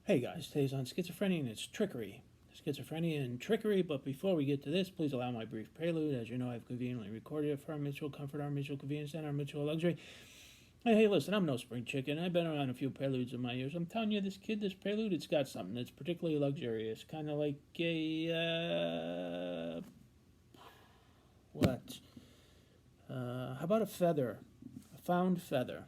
Hey guys, today's on schizophrenia and it's trickery. Schizophrenia and trickery, but before we get to this, please allow my brief prelude. As you know, I've conveniently recorded it for our mutual comfort, our mutual convenience, and our mutual luxury. Hey, listen, I'm no spring chicken. I've been around a few preludes in my years. I'm telling you, this prelude, it's got something that's particularly luxurious. Kind of like what? How about a feather? A found feather.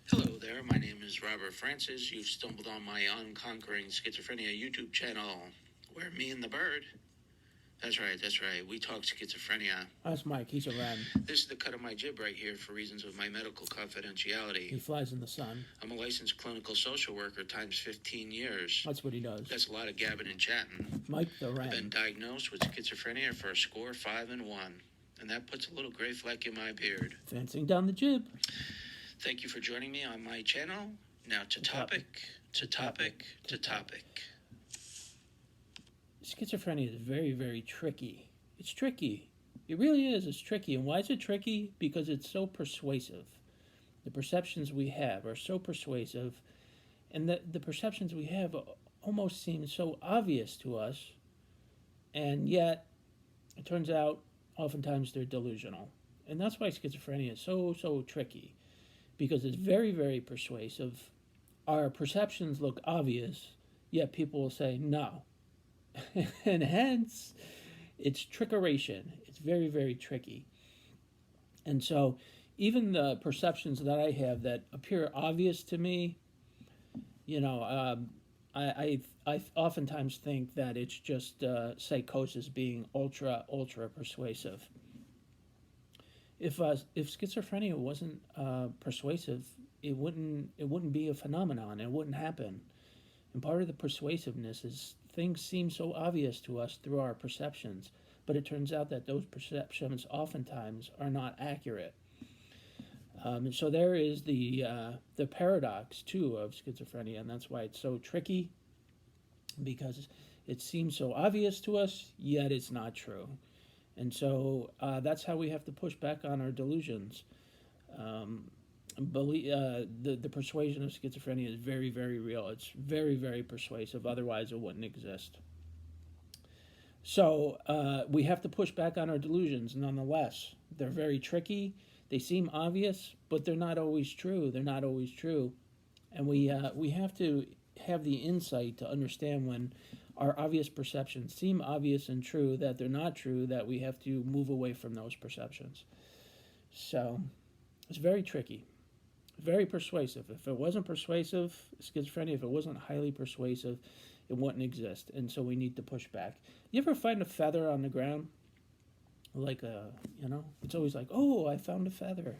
Hello there, my name is Robert Francis. You've stumbled on my Unconquering Schizophrenia YouTube channel, where me and the bird, that's right, we talk schizophrenia. That's Mike, he's a wren. This is the cut of my jib right here for reasons of my medical confidentiality. He flies in the sun. I'm a licensed clinical social worker times 15 years. That's what he does. That's a lot of gabbing and chatting. Mike the wren. I've been diagnosed with schizophrenia for a score 5 and 1, and that puts a little gray fleck in my beard. Fencing down the jib. Thank you for joining me on my channel. Now to topic. Schizophrenia is very, very tricky. It's tricky. It really is. It's tricky. And why is it tricky? Because it's so persuasive. The perceptions we have are so persuasive, and the perceptions we have almost seem so obvious to us, and yet it turns out oftentimes they're delusional. And that's why schizophrenia is so tricky. Because it's very, very persuasive. Our perceptions look obvious, yet people will say no. And hence, it's trickeration. It's very, very tricky. And so, even the perceptions that I have that appear obvious to me, I oftentimes think that it's just psychosis being ultra persuasive. If schizophrenia wasn't persuasive, it wouldn't be a phenomenon. It wouldn't happen. And part of the persuasiveness is things seem so obvious to us through our perceptions, but it turns out that those perceptions oftentimes are not accurate. And so there is the paradox too of schizophrenia, and that's why it's so tricky, because it seems so obvious to us, yet it's not true. And so that's how we have to push back on our delusions. The persuasion of schizophrenia is very, very real. It's very, very persuasive. Otherwise, it wouldn't exist. So we have to push back on our delusions. Nonetheless, they're very tricky. They seem obvious, but they're not always true. They're not always true. And we have to have the insight to understand when our obvious perceptions seem obvious and true, that they're not true, that we have to move away from those perceptions. So it's very tricky, very persuasive. If it wasn't persuasive, schizophrenia, if it wasn't highly persuasive, it wouldn't exist. And so we need to push back. You ever find a feather on the ground? It's always like, oh, I found a feather.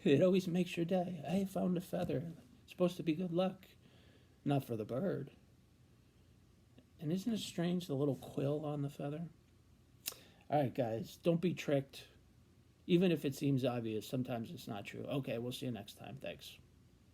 It always makes your day. I found a feather. It's supposed to be good luck, not for the bird. And isn't it strange, the little quill on the feather? All right, guys, don't be tricked. Even if it seems obvious, sometimes it's not true. Okay, we'll see you next time. Thanks.